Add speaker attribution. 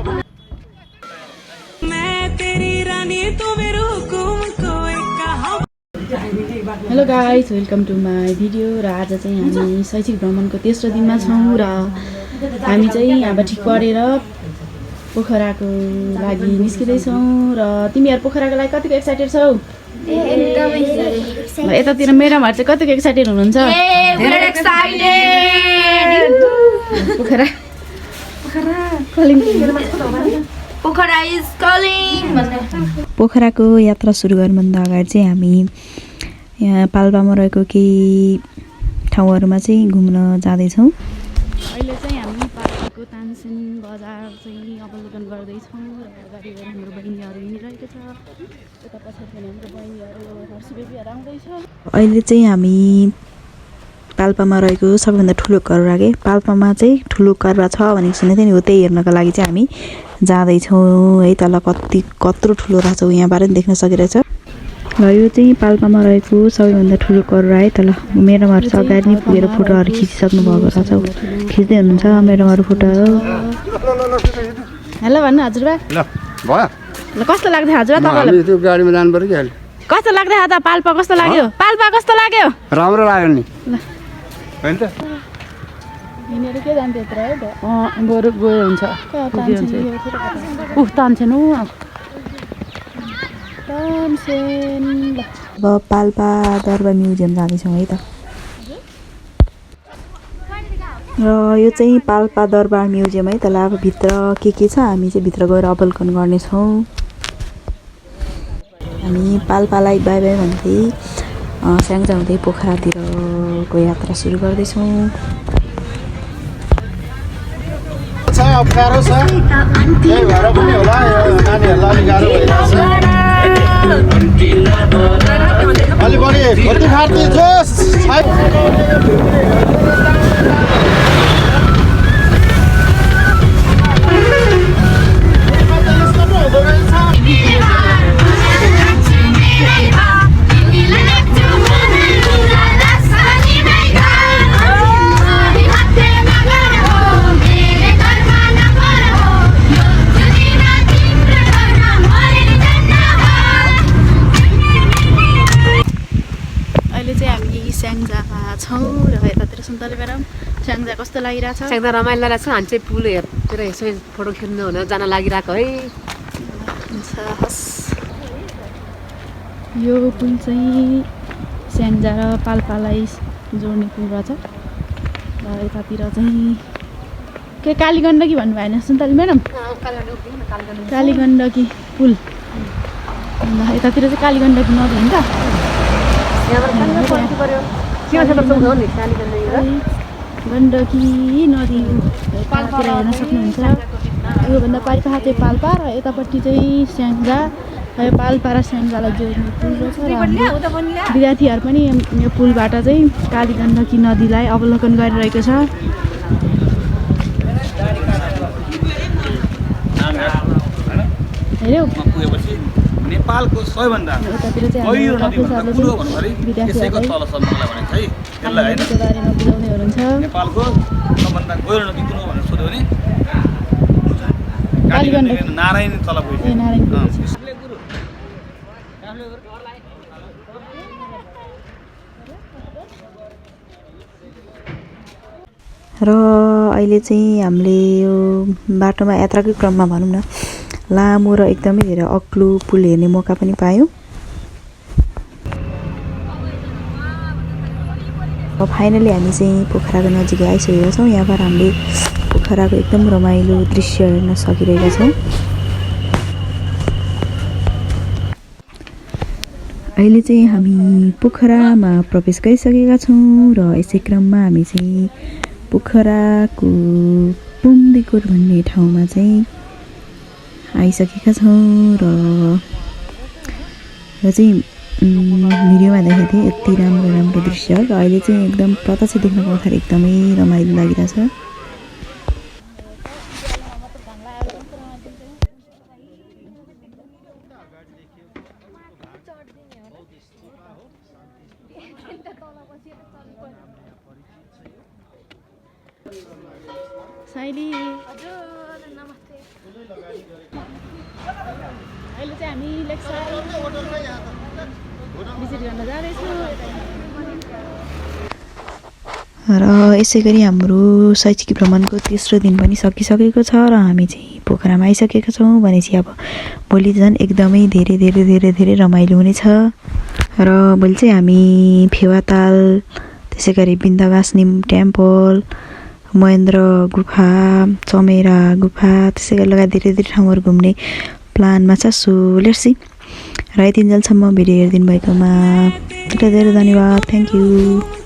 Speaker 1: Hello guys, welcome to my video. र आज चाहिँ हामी शैक्षिक भ्रमणको तेस्रो दिनमा छौँ र हामी चाहिँ यहाँबाट ठिक परेर पोखराको लागि निस्किँदैछौँ। र तिमीहरू पोखराको लागि कतिको एक्साइटेड छौ? यतातिर म्याडमहरू चाहिँ कतिको एक्साइटेड हुनुहुन्छ?
Speaker 2: पोखराको यात्रा सुरु गर्नुभन्दा अगाडि चाहिँ हामी यहाँ पाल्पामा रहेको केही ठाउँहरूमा चाहिँ घुम्न जाँदैछौँ।
Speaker 1: अहिले चाहिँ हामी पाल्पाको तानसेन बजार चाहिँ अवलोकन गर्दैछौँ र अगाडि गएर हाम्रो बहिनीहरू हिँडिरहेको छ। यता पछाडि हाम्रो बहिनीहरू हर्षिबेबीहरू आउँदैछ।
Speaker 2: अहिले चाहिँ हामी पाल्पामा रहेको सबैभन्दा ठुलो करुवा के पाल्पामा चाहिँ ठुलो करुवा छ भनेको सुनेको थिएँ नि, हो त्यही हेर्नको लागि चाहिँ हामी जाँदैछौँ है। तल कत्रो ठुलो रहेछ यहाँबाट पनि देख्न सकिरहेछ। र यो चाहिँ पाल्पामा रहेको सबैभन्दा ठुलो करुवा है। तल मेरोमाहरू चाहिँ अगाडि नै पुगेर फोटोहरू खिचिसक्नु भएको रहेछ। खिच्दै हुनुहुन्छ मेरोमाहरू फोटोहरू।
Speaker 1: हेलो भन्नु हजुरबा। ल कस्तो लाग्दै हजुर तपाईँलाई?
Speaker 3: त्यो गाडीमा जानु पर्यो कि अहिले।
Speaker 1: कस्तो लाग्दै त पाल्पा कस्तो लाग्यो? पाल्पा कस्तो लाग्यो?
Speaker 3: राम्रो लाग्यो नि हैन त।
Speaker 1: हिँडेर के जान्थ्यो यत्र है त? बरु गयो हुन्छ। तान्छेन
Speaker 2: अब पाल्पा दरबार म्युजियम जाँदैछौँ है त। र यो चाहिँ पाल्पा दरबार म्युजियम है। तल अब भित्र के छ हामी चाहिँ भित्र गएर अवलोकन गर्नेछौँ। हामी पाल्पालाई बाई बाई भन्दै स्याङ्जा हुँदै पोखरातिरको यात्रा सुरु गर्दैछौँ।
Speaker 3: गाह्रो छ, त्यही भएर पनि होला नानीहरूलाई गाह्रो भइरहेछ। अलि बढी खोटी फाट्ने जोस
Speaker 1: छौँ र यतातिर सुन्तले म्याडम स्याङ्जा कस्तो लागिरहेछ?
Speaker 4: स्याङ्जा रमाइलो लागेको छ। हामी चाहिँ पुलतिर यसो फोटो खिच्नु भनेर जान लागिरहेको है।
Speaker 1: हस्, यो पुल चाहिँ स्याङ्जा र पाल्पालाई जोड्ने पुल रहेछ। र यतातिर चाहिँ के कालीगण्डकी भन्नुभयो होइन सुन्तले म्याडम? कालीगण्डकी पुल। यतातिर चाहिँ कालीगण्डकी नदी हो नि त। गण्डकी नदी पाल्पातिर हेर्न सक्नुहुन्छ। योभन्दा पारि पहाड चाहिँ पाल्पा र यतापट्टि चाहिँ स्याङ्जा। यो पाल्पा र स्याङ्जालाई जोड्ने पुल रहेछ। र विद्यार्थीहरू पनि यो पुलबाट चाहिँ कालीगण्डकी नदीलाई अवलोकन गरिरहेको छ। हेऱ्यौ
Speaker 5: नेपालको सबैभन्दा गहिरो नदी भन्दा कुरो भन्दाखेरि यसैको तल समुद्रलाई भनेको है। त्यसलाई हैन
Speaker 1: बुझाउने हुनुहुन्छ।
Speaker 5: नेपालको सबभन्दा गहिरो नदी कुन हो भनेर सोध्यो भने
Speaker 1: कालीगण्डकी
Speaker 5: नारायणी तल गयो।
Speaker 2: र अहिले चाहिँ हामीले यो बाटोमा यात्राकै क्रममा भनौँ न लामो र एकदमै धेरै अग्लो पुल हेर्ने मौका पनि पायौँ। फाइनली हामी चाहिँ पोखराको नजिकै आइसकेका छौँ। यहाँबाट हामीले पोखराको एकदम रमाइलो दृश्य हेर्न सकिरहेका छौँ। अहिले चाहिँ हामी पोखरामा प्रवेश गरिसकेका छौँ र यसै क्रममा हामी चाहिँ पोखराको पुम्दिकोट भन्ने ठाउँमा चाहिँ आइसकेका छौँ। र चाहिँ भिडियोमा देखेको थिएँ यति राम्रो राम्रो दृश्य र अहिले चाहिँ एकदम प्रत्यक्ष देख्न पाउँदाखेरि एकदमै रमाइलो लागिरहेछ।
Speaker 1: साइली
Speaker 6: हजुर नमस्ते।
Speaker 1: अहिले चाहिँ हामी लेक्सार भिजिट गर्न जाँदैछौँ
Speaker 2: र यसै गरी हाम्रो शैक्षिक भ्रमणको तेस्रो दिन पनि सकिसकेको छ र हामी चाहिँ पोखरामा आइसकेका छौँ भनेपछि अब भोलि झन् एकदमै धेरै धेरै धेरै धेरै रमाइलो हुनेछ र भोलि चाहिँ हामी फेवाताल त्यसै गरी बिन्दावासनी टेम्पल महेन्द्र गुफा चमेरा गुफा त्यसै गरी लगायत धेरै धेरै ठाउँहरू घुम्ने प्लानमा छ सो लेट्स सी र यति जेलसम्म भिडियो हेरिदिनु भएकोमा धेरै धेरै धन्यवाद थ्याङ्क यू